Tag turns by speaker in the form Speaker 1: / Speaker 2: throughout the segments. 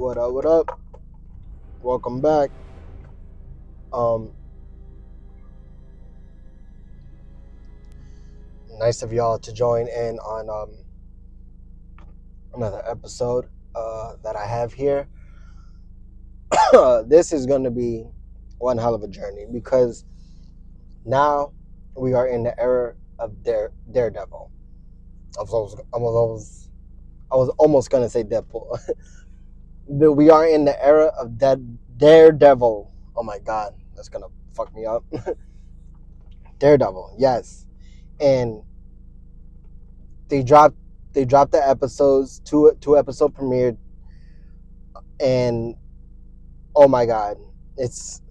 Speaker 1: What up? What up? Welcome back. Um, Nice of y'all to join in on another episode that I have here. This is going to be one hell of a journey because now we are in the era of Daredevil. I was almost going to say Deadpool. But we are in the era of Daredevil. Oh my God, that's gonna fuck me up. Daredevil, yes, and they dropped the episodes. Two episode premiered, and oh my God, it's.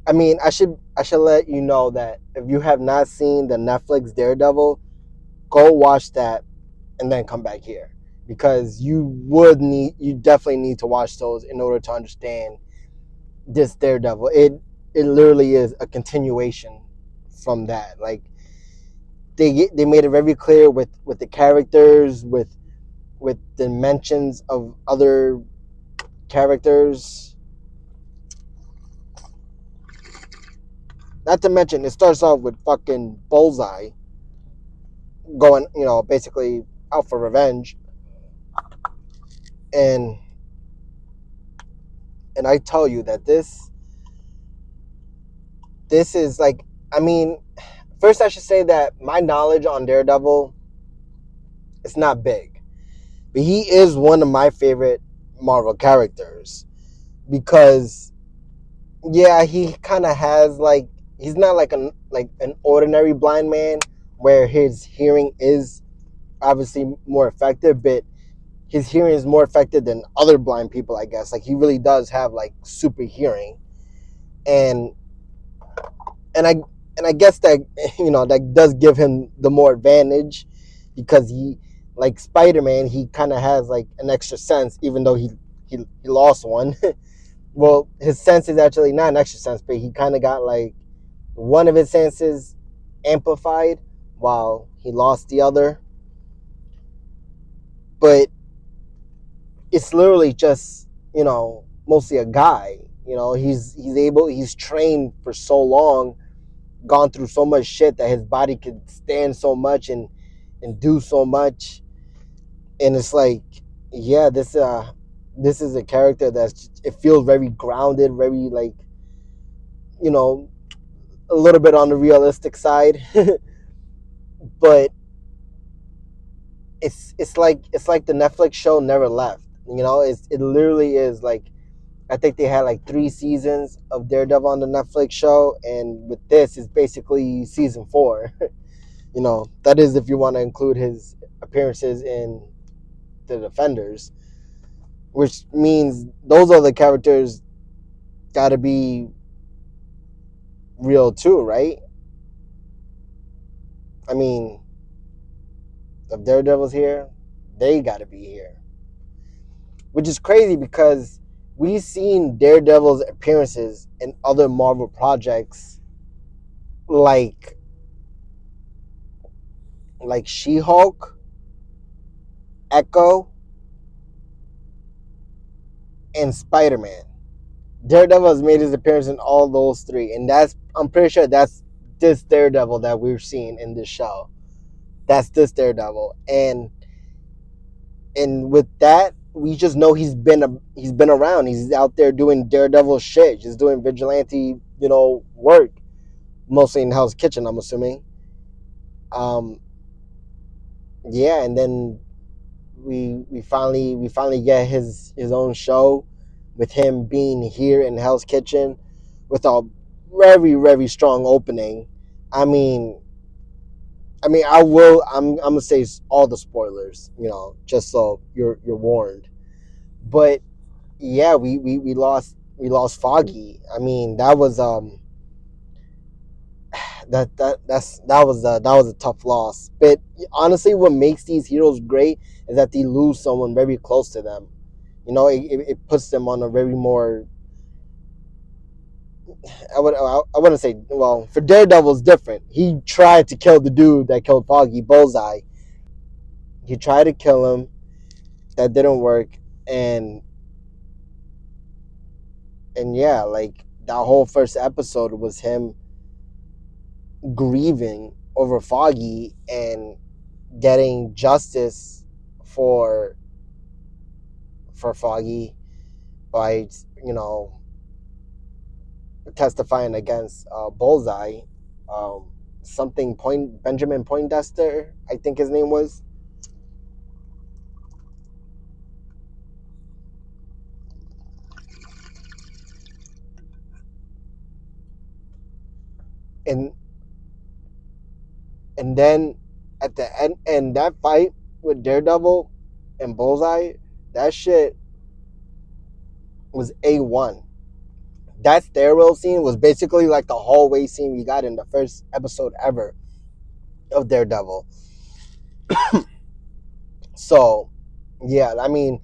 Speaker 1: I mean, I should let you know that if you have not seen the Netflix Daredevil, go watch that and then come back here because you definitely need to watch those in order to understand this Daredevil. It literally is a continuation from that. Like they made it very clear with the characters, with the mentions of other characters. Not to mention, it starts off with fucking Bullseye going, basically out for revenge, and I tell you that this is like, I mean, first I should say that my knowledge on Daredevil is not big, but he is one of my favorite Marvel characters because yeah, he kind of has like he's not like an ordinary blind man where his hearing is obviously more effective, but his hearing is more effective than other blind people, I guess. Like he really does have like super hearing, and and I and I guess that that does give him the more advantage because he, like Spider-Man, he kind of has like an extra sense, even though he lost one. Well, his sense is actually not an extra sense, but he kind of got like one of his senses amplified while he lost the other. But it's literally just, mostly a guy. He's trained for so long, gone through so much shit that his body could stand so much and do so much. And it's like, yeah, this is a character it feels very grounded, very like, you know, a little bit on the realistic side. But it's like the Netflix show never left. It literally is like, I think they had like 3 seasons of Daredevil on the Netflix show, and with this is basically season 4. That is if you want to include his appearances in the Defenders, which means those other characters got to be real too, right? I mean, if Daredevil's here, they got to be here, which is crazy because we've seen Daredevil's appearances in other Marvel projects like She-Hulk, Echo, and Spider-Man. Daredevil has made his appearance in all those three, and I'm pretty sure that's this Daredevil that we're seeing in this show. That's this Daredevil, and with that, we just know he's been around. He's out there doing Daredevil shit, just doing vigilante, work, mostly in Hell's Kitchen, I'm assuming. Um, yeah, and then we finally get his own show with him being here in Hell's Kitchen with a very very strong opening. I mean, I'm gonna say all the spoilers, just so you're warned. But yeah, we lost Foggy. I mean, that was that was a tough loss. But honestly, what makes these heroes great is that they lose someone very close to them. It puts them on a very more. I wouldn't say, well, for Daredevil it's different. He tried to kill the dude that killed Foggy, Bullseye. He tried to kill him. That didn't work. and yeah, like that whole first episode was him grieving over Foggy and getting justice for Foggy by, you know, testifying against Bullseye, um, something Point Benjamin Poindexter, I think his name was. and and then at the end, and that fight with Daredevil and Bullseye, that shit was A1. That stairwell scene was basically like the hallway scene we got in the first episode ever of Daredevil. So, yeah, I mean,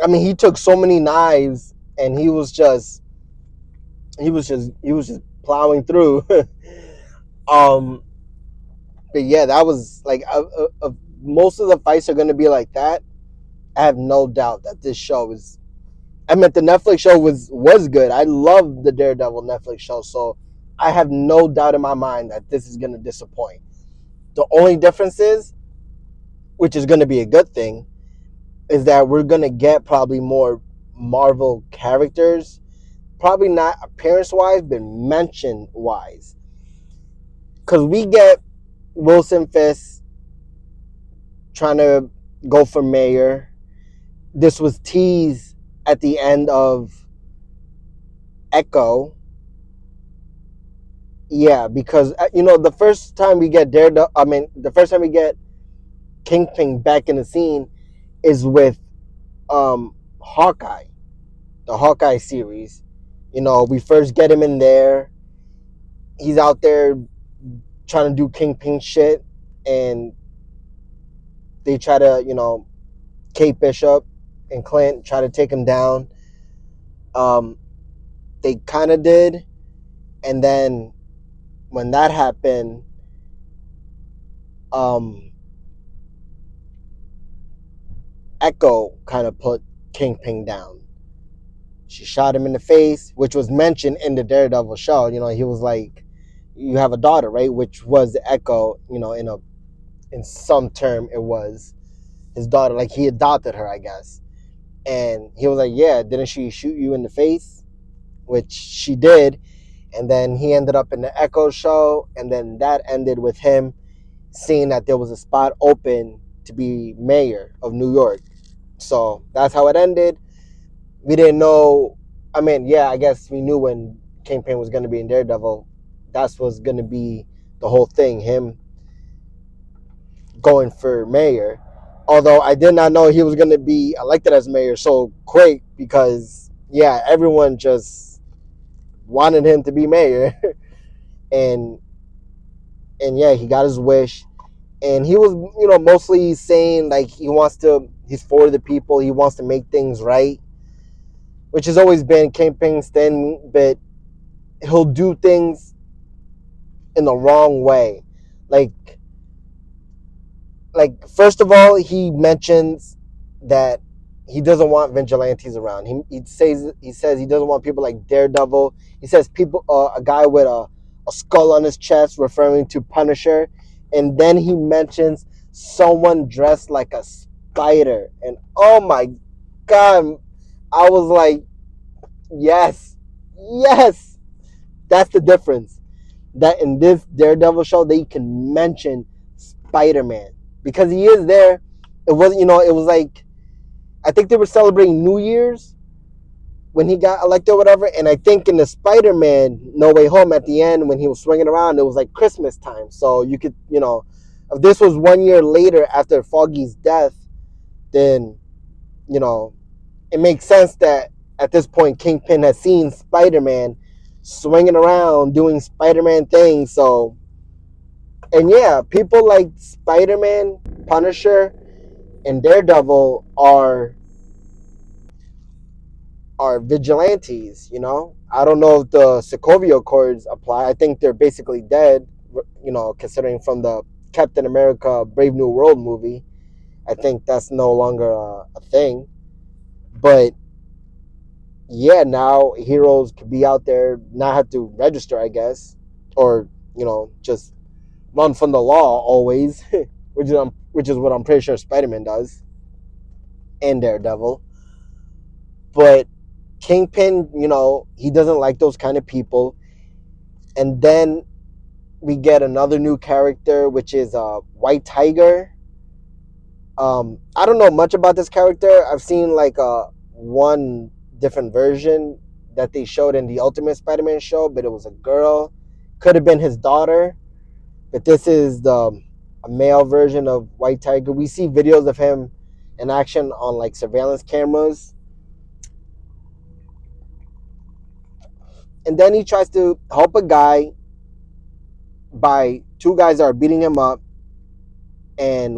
Speaker 1: he took so many knives, and he was just plowing through. um, but yeah, that was like most of the fights are gonna be like that. I have no doubt that this show is. I mean, the Netflix show was good. I love the Daredevil Netflix show, so I have no doubt in my mind that this is gonna disappoint. The only difference is, which is gonna be a good thing, is that we're gonna get probably more Marvel characters. Probably not appearance wise, but mention wise. Because we get Wilson Fisk trying to go for mayor. This was teased at the end of Echo. Yeah, because the first time we get Daredevil, I mean, the first time we get Kingpin back in the scene is with Hawkeye, the Hawkeye series. We first get him in there. He's out there trying to do Kingpin shit, and they try to, Kate Bishop and Clint try to take him down. Um, they kind of did, and then when that happened, um, Echo kind of put Kingpin down. She shot him in the face, which was mentioned in the Daredevil show. He was like, "You have a daughter, right?" Which was Echo. In some term, it was his daughter. Like he adopted her, I guess. And he was like, "Yeah, didn't she shoot you in the face?" Which she did. And then he ended up in the Echo show, and then that ended with him seeing that there was a spot open to be mayor of New York. So that's how it ended. We didn't know. I mean, yeah, I guess we knew when Kingpin was going to be in Daredevil. That was going to be the whole thing, him going for mayor. Although I did not know he was going to be elected as mayor so quick, because, yeah, everyone just wanted him to be mayor. and and yeah, he got his wish. And he was, mostly saying like he's for the people. He wants to make things right, which has always been Kingpin's thing, but he'll do things in the wrong way. Like first of all, he mentions that he doesn't want vigilantes around. He says he doesn't want people like Daredevil. He says people a guy with a skull on his chest, referring to Punisher, and then he mentions someone dressed like a spider. And oh my god, I was like, yes, yes, that's the difference. That in this Daredevil show they can mention Spider-Man because he is there. It wasn't, it was like, I think they were celebrating New Year's when he got elected or whatever. And I think in the Spider-Man No Way Home at the end when he was swinging around, it was like Christmas time. So you could, if this was 1 year later after Foggy's death, then, it makes sense that at this point Kingpin has seen Spider-Man swinging around doing Spider-Man things. So, and yeah, people like Spider-Man, Punisher, and Daredevil are vigilantes. I don't know if the Sokovia Accords apply. I think they're basically dead. Considering from the Captain America Brave New World movie, I think that's no longer a thing. But yeah, now heroes could be out there, not have to register, I guess, or just run from the law always, which is what I'm pretty sure Spider-Man does and Daredevil. But Kingpin, he doesn't like those kind of people. And then we get another new character, which is White Tiger. I don't know much about this character. I've seen like one different version that they showed in the Ultimate Spider-Man show, but it was a girl. Could have been his daughter, but this is the a male version of White Tiger. We see videos of him in action on like surveillance cameras, and then he tries to help a guy by two guys that are beating him up, and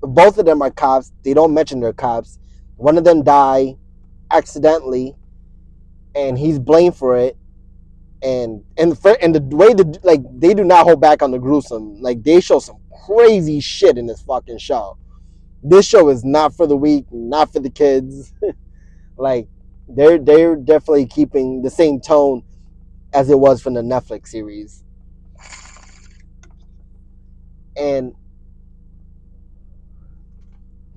Speaker 1: both of them are cops. They don't mention they're cops. One of them die accidentally, and he's blamed for it. And the way that, like, they do not hold back on the gruesome. Like, they show some crazy shit in this fucking show. This show is not for the weak, not for the kids. Like, they're definitely keeping the same tone as it was from the Netflix series. And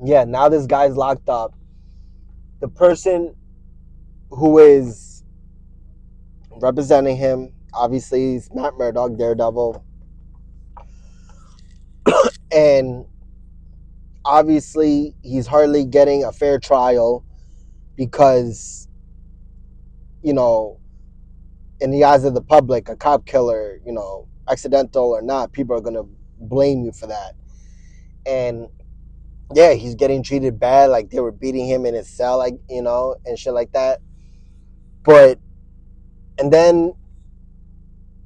Speaker 1: yeah, now this guy's locked up. The person who is representing him, obviously, is Matt Murdock, Daredevil. And obviously, he's hardly getting a fair trial because, you know, in the eyes of the public, a cop killer, accidental or not, people are going to blame you for that. And yeah, he's getting treated bad, like they were beating him in his cell, like, and shit like that. But, and then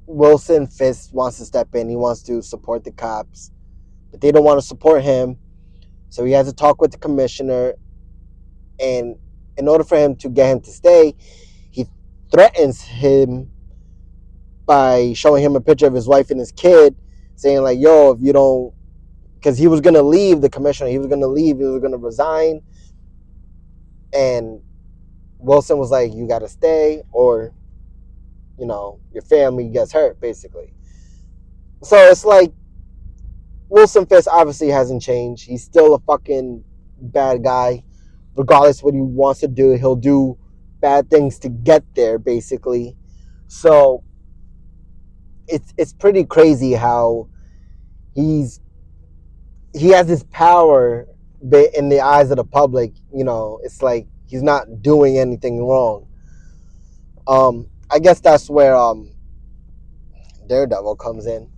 Speaker 1: Wilson Fisk wants to step in. He wants to support the cops, but they don't want to support him. So he has to talk with the commissioner. And in order for him to get him to stay, he threatens him by showing him a picture of his wife and his kid, saying like, yo, if you don't, because he was going to leave the commissioner, he was going to leave, he was going to resign. And Wilson was like, you got to stay, or, your family gets hurt, basically. So it's like, Wilson Fisk obviously hasn't changed. He's still a fucking bad guy. Regardless what he wants to do, he'll do bad things to get there, basically. So it's pretty crazy how he has this power in the eyes of the public. It's like he's not doing anything wrong. I guess that's where Daredevil comes in.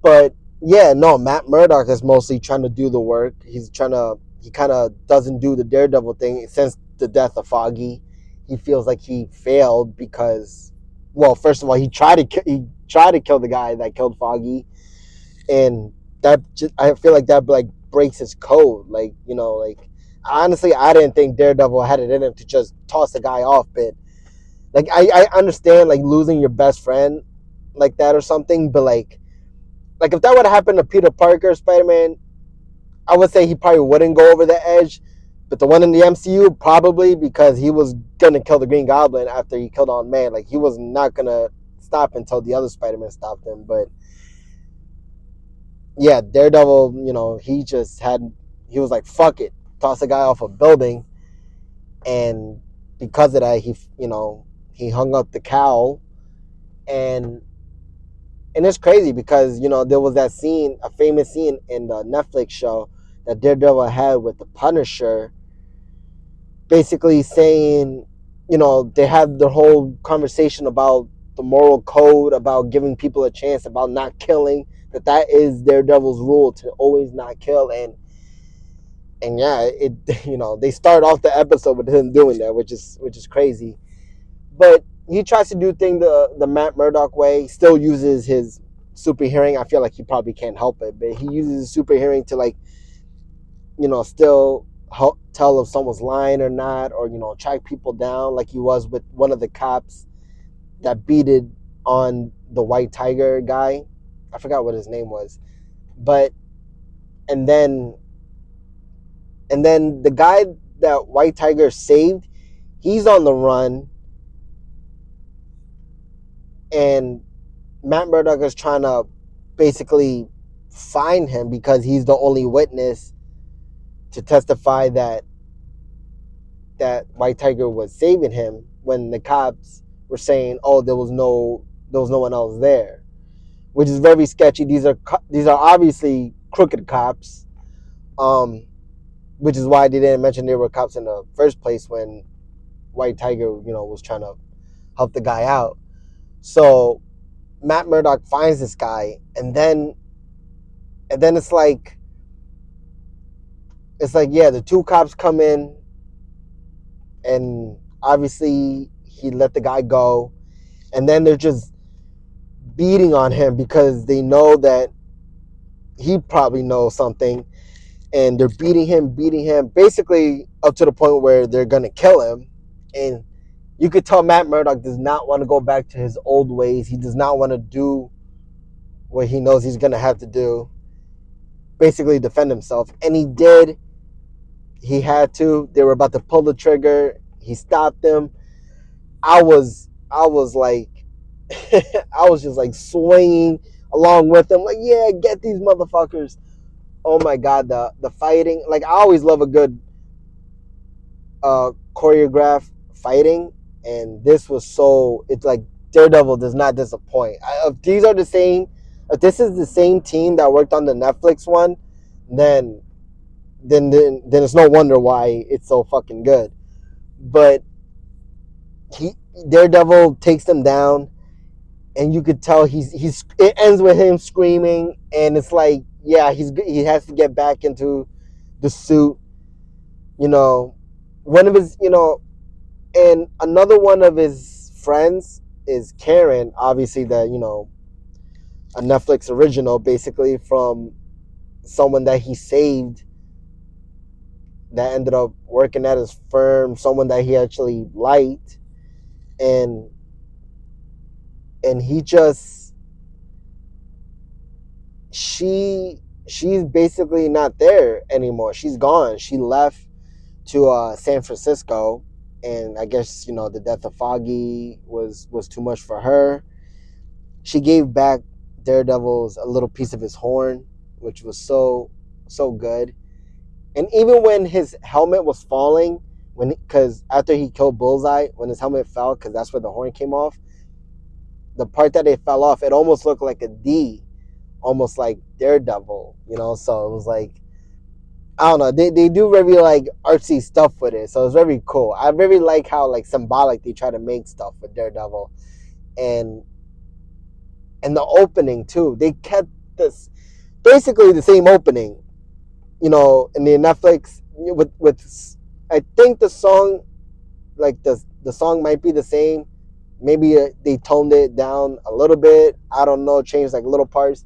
Speaker 1: But yeah, no, Matt Murdock is mostly trying to do the work. He kind of doesn't do the Daredevil thing since the death of Foggy. He feels like he failed because, well, first of all, he tried to kill the guy that killed Foggy, and I feel like that like breaks his code. Like, honestly, I didn't think Daredevil had it in him to just toss the guy off. But like, I understand like losing your best friend like that or something, but like if that would have happened to Peter Parker, Spider-Man, I would say he probably wouldn't go over the edge. But the one in the MCU, probably, because he was gonna kill the Green Goblin after he killed Aunt May. Like, he was not gonna stop until the other Spider-Man stopped him. But yeah, Daredevil, he was like, fuck it, toss a guy off a building, and because of that, he hung up the cowl. And it's crazy because, there was that scene, a famous scene in the Netflix show that Daredevil had with the Punisher, basically saying, they had the whole conversation about the moral code, about giving people a chance, about not killing, that is Daredevil's rule, to always not kill. And yeah, they start off the episode with him doing that, which is crazy. But he tries to do things the Matt Murdock way. Still uses his super hearing. I feel like he probably can't help it, but he uses his super hearing to, like, still tell if someone's lying or not, or track people down, like he was with one of the cops that beated on the White Tiger guy. I forgot what his name was, but and then the guy that White Tiger saved, he's on the run, and Matt Murdock is trying to basically find him because he's the only witness to testify that White Tiger was saving him when the cops were saying, "Oh, there was no one else there," which is very sketchy. These are obviously crooked cops, um, which is why they didn't mention they were cops in the first place when White Tiger, was trying to help the guy out. So Matt Murdock finds this guy, and then it's like yeah, the two cops come in, and obviously he let the guy go, and then they're just beating on him because they know that he probably knows something, and they're beating him, basically up to the point where they're gonna kill him. And you could tell Matt Murdock does not want to go back to his old ways. He does not want to do what he knows he's gonna have to do, basically defend himself. And he did. He had to. They were about to pull the trigger. He stopped them. I was like, I was just like swinging along with them, like, yeah, get these motherfuckers. Oh my god, the fighting! Like, I always love a good choreographed fighting, and this was so. It's like Daredevil does not disappoint. If this is the same team that worked on the Netflix one, then then it's no wonder why it's so fucking good. But he Daredevil takes them down, and you could tell he's. It ends with him screaming, and it's like, yeah, he has to get back into the suit. You know, one of his, and another one of his friends is Karen, obviously a Netflix original, basically from someone that he saved that ended up working at his firm, someone that he actually liked, and he just she's basically not there anymore. She's gone. She left to San Francisco, and I guess the death of Foggy was too much for her. She gave back Daredevil's a little piece of his horn, which was so good. And even when his helmet was falling, because after he killed Bullseye, when his helmet fell, because that's where the horn came off, the part that it fell off, it almost looked like a D, almost like Daredevil, So it was like, I don't know. They do very like artsy stuff with it, so it's very cool. I very like how like symbolic they try to make stuff with Daredevil, and the opening too. They kept this basically the same opening, in the Netflix with I think the song, like the song might be the same. Maybe they toned it down a little bit. I don't know, changed like little parts,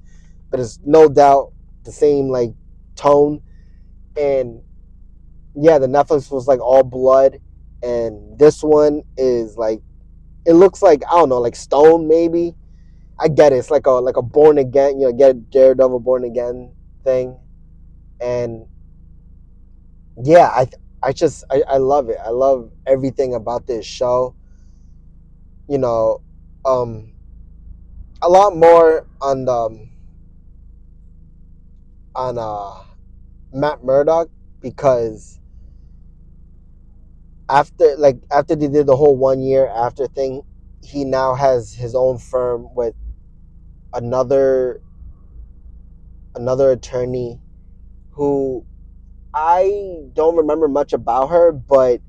Speaker 1: but it's no doubt the same like tone. And yeah, the Netflix was like all blood, and this one is like, it looks like, I don't know, like stone maybe. I get it. It's like a born again, get Daredevil born again thing, and yeah, I love it. I love everything about this show. You know, um, a lot more on Matt Murdock, because after they did the whole 1 year after thing, he now has his own firm with another attorney who I don't remember much about her, but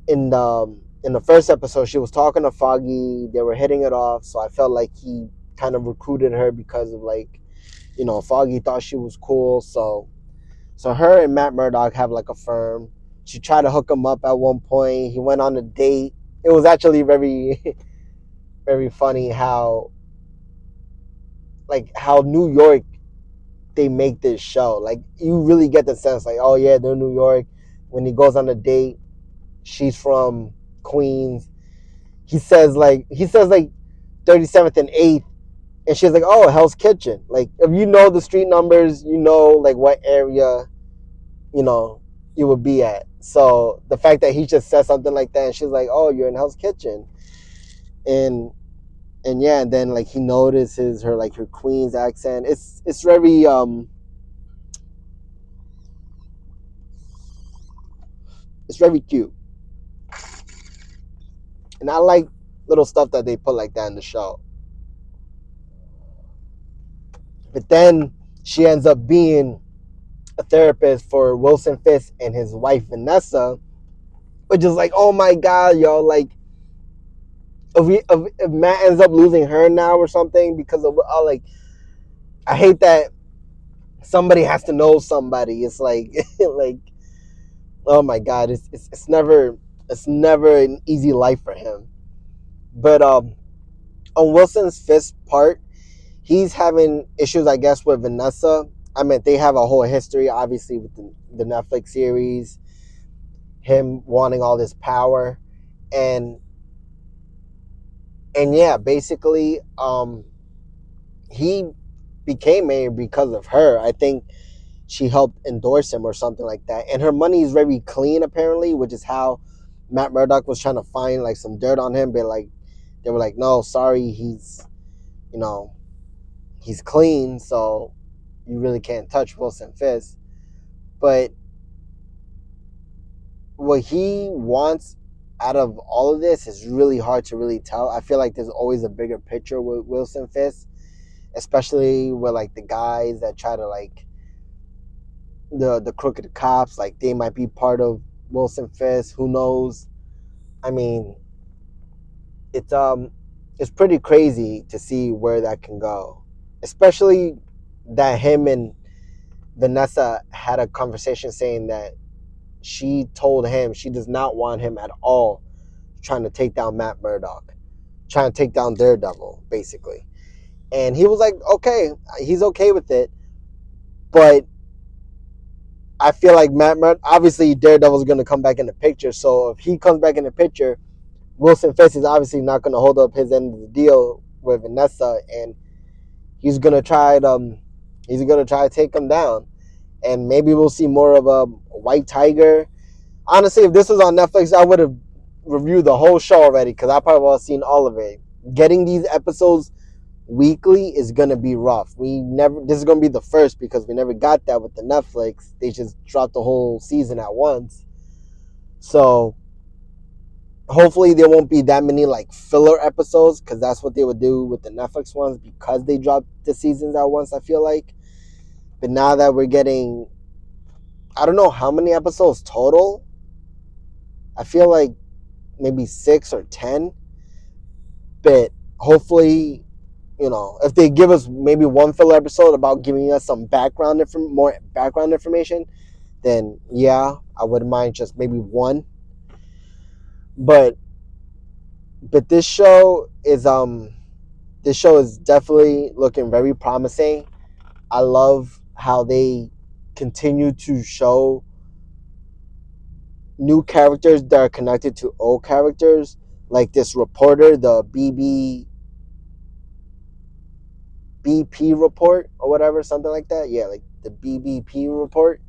Speaker 1: in the first episode, she was talking to Foggy. They were hitting it off, so I felt like he kind of recruited her because of like, Foggy thought she was cool. So her and Matt Murdock have like a firm. She tried to hook him up at one point. He went on a date. It was actually very very funny how New York they make this show. Like, you really get the sense like, oh yeah, they're New York. When he goes on a date, she's from Queens. He says like 37th and 8th, and she's like, oh, Hell's Kitchen. Like, if you know the street numbers, like what area, you know you would be at. So the fact that he just said something like that, and she's like, "Oh, you're in Hell's Kitchen," and yeah, and then like he notices her like her Queen's accent. It's very it's very cute, and I like little stuff that they put like that in the show. But then she ends up being a therapist for Wilson Fisk and his wife Vanessa, which is like, oh my god, yo, like if Matt ends up losing her now or something because of like, I hate that somebody has to know somebody. It's like like, oh my god, it's never an easy life for him. But on Wilson's Fisk part, he's having issues, I guess, with Vanessa. I mean, they have a whole history, obviously, with the Netflix series, him wanting all this power, and yeah, basically, he became mayor because of her. I think she helped endorse him or something like that. And her money is very clean, apparently, which is how Matt Murdock was trying to find like some dirt on him, but like they were like, no, sorry, you know, he's clean, so you really can't touch Wilson Fisk. But what he wants out of all of this is really hard to really tell. I feel like there's always a bigger picture with Wilson Fisk, especially with like the guys that try to like the crooked cops, like they might be part of Wilson Fisk. Who knows? I mean, it's it's pretty crazy to see where that can go, especially that him and Vanessa had a conversation saying that she told him she does not want him at all trying to take down Matt Murdock, trying to take down Daredevil, basically. And he was like, okay, he's okay with it, but I feel like obviously Daredevil's going to come back in the picture. So if he comes back in the picture, Wilson Fisk is obviously not going to hold up his end of the deal with Vanessa, and he's going to try to take him down. And maybe we'll see more of a White Tiger. Honestly, if this was on Netflix, I would have reviewed the whole show already because I probably would have seen all of it. Getting these episodes weekly is gonna be rough. This is gonna be the first because we never got that with the Netflix. They just dropped the whole season at once. So hopefully there won't be that many like filler episodes because that's what they would do with the Netflix ones because they dropped the seasons at once, I feel like. But now that we're getting, I don't know how many episodes total. I feel like maybe 6 or 10. But hopefully, if they give us maybe one filler episode about giving us some more background information, then yeah, I wouldn't mind just maybe one. But this show is definitely looking very promising. I love how they continue to show new characters that are connected to old characters, like this reporter, the BP report or whatever, something like that. Yeah, like the BBP report.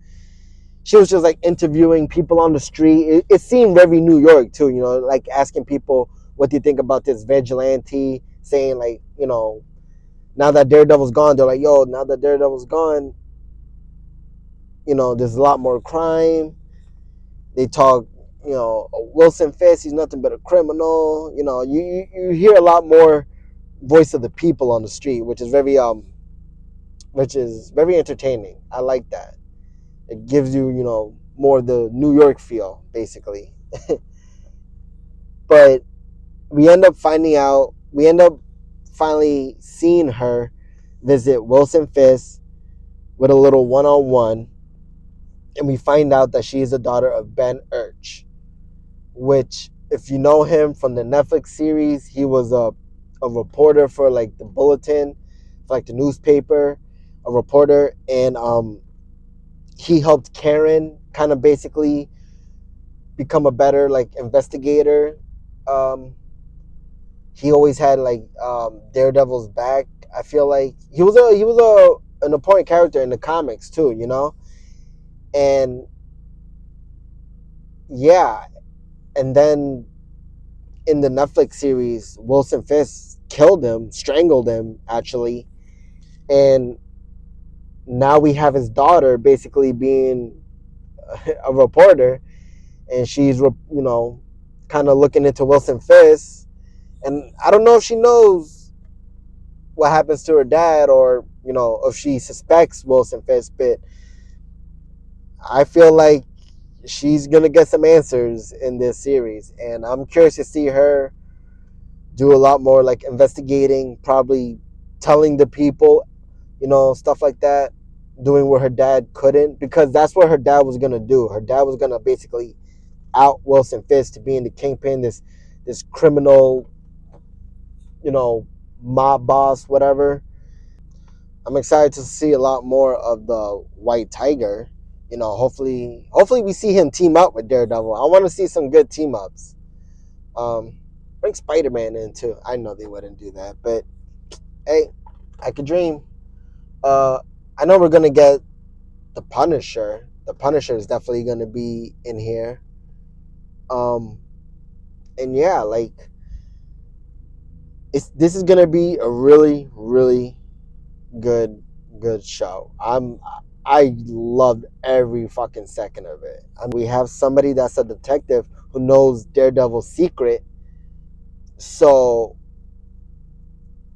Speaker 1: She was just like interviewing people on the street. It seemed very New York too, like asking people what do you think about this vigilante, saying like, now that Daredevil's gone, they're like, yo, now that Daredevil's gone, there's a lot more crime. They talk, Wilson Fisk, he's nothing but a criminal. You hear a lot more voice of the people on the street, which is very entertaining. I like that. It gives you, more the New York feel, basically. But we end up finally seeing her visit Wilson Fisk with a little one-on-one, and we find out that she is the daughter of Ben Urch, which, if you know him from the Netflix series, he was a reporter for like the Bulletin, for like the newspaper, a reporter, and he helped Karen kind of basically become a better like investigator. Um, he always had like Daredevil's back. I feel like he was an important character in the comics too, and yeah, and then in the Netflix series, Wilson Fisk killed him, strangled him actually, and now we have his daughter basically being a reporter, and she's kind of looking into Wilson Fisk, and I don't know if she knows what happens to her dad, or if she suspects Wilson Fisk, but I feel like she's gonna get some answers in this series, and I'm curious to see her do a lot more like investigating, probably telling the people, stuff like that, doing what her dad couldn't, because that's what her dad was gonna do. Her dad was gonna basically out Wilson Fisk to being the kingpin, this criminal, you know, mob boss, whatever. I'm excited to see a lot more of the White Tiger. Hopefully we see him team up with Daredevil. I want to see some good team ups. Bring Spider-Man in too. I know they wouldn't do that, but hey, I could dream. Uh, I know we're gonna get the Punisher. The Punisher is definitely gonna be in here. Um, and yeah, like this is gonna be a really really good good show. I loved every fucking second of it. We have somebody that's a detective who knows Daredevil's secret, so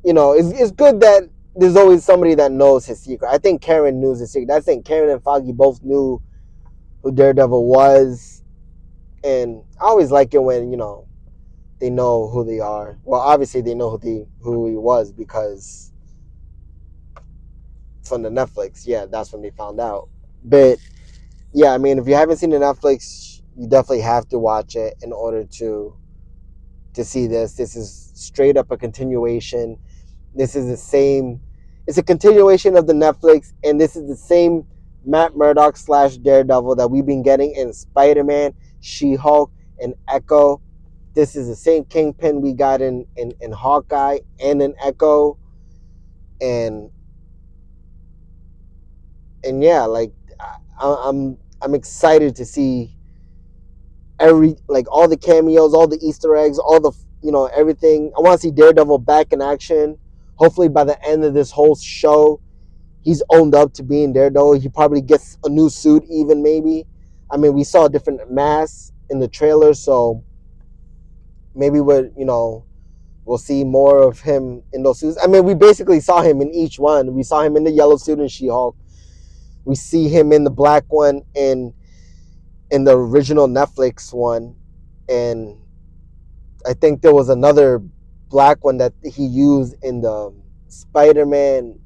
Speaker 1: it's good that there's always somebody that knows his secret. I think Karen knew his secret. I think Karen and Foggy both knew who Daredevil was, and I always like it when they know who they are. Well, obviously they know who he was, because from the Netflix, yeah, that's when they found out. But yeah, I mean, if you haven't seen the Netflix, you definitely have to watch it in order to see this. This is straight up a continuation. This is the same. It's a continuation of the Netflix, and this is the same Matt Murdock slash Daredevil that we've been getting in Spider-Man, She-Hulk, and Echo. This is the same Kingpin we got in Hawkeye and in Echo, and yeah, like I'm excited to see all the cameos, all the Easter eggs, all the everything. I want to see Daredevil back in action. Hopefully by the end of this whole show, he's owned up to being Daredevil. He probably gets a new suit, even maybe. I mean, we saw different masks in the trailer, so maybe we'll see more of him in those suits. I mean, we basically saw him in each one. We saw him in the yellow suit in She-Hulk. We see him in the black one in the original Netflix one, and I think there was another black one that he used in the Spider-Man,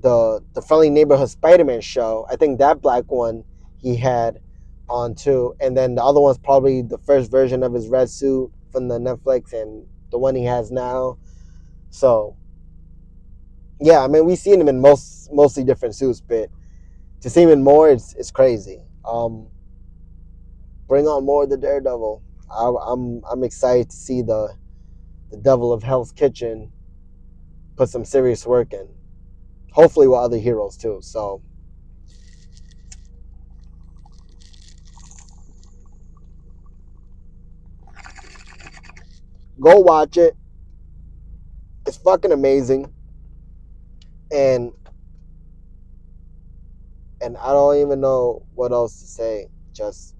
Speaker 1: the Friendly Neighborhood Spider-Man show. I think that black one he had on too, and then the other one's probably the first version of his red suit from the Netflix, and the one he has now. So yeah, I mean, we've seen him in mostly different suits, but to see him in more, it's crazy. Bring on more of the Daredevil. I'm excited to see the Devil of Hell's Kitchen put some serious work in. Hopefully with other heroes too. So go watch it. It's fucking amazing. And I don't even know what else to say. Just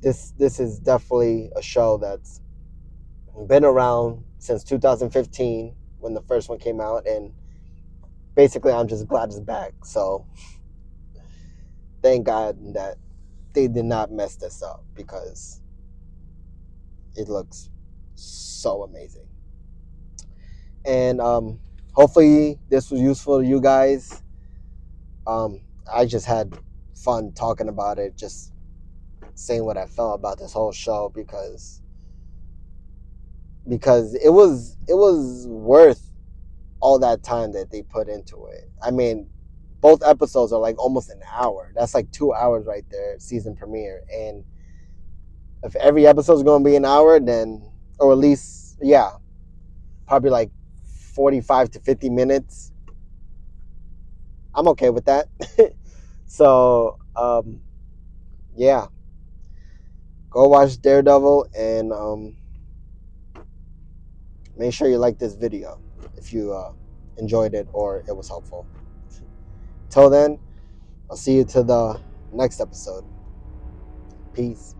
Speaker 1: this is definitely a show that's been around since 2015 when the first one came out, and basically I'm just glad it's back. So thank God that they did not mess this up, because it looks so amazing. And hopefully this was useful to you guys. I just had fun talking about it, just saying what I felt about this whole show, because it was worth all that time that they put into it. I mean, both episodes are like almost an hour. That's like 2 hours right there, season premiere. And if every episode is going to be an hour, then, or at least, yeah, probably like 45 to 50 minutes, I'm okay with that. So Um, yeah, go watch Daredevil and make sure you like this video if you enjoyed it or it was helpful. Till then, I'll see you to the next episode. Peace.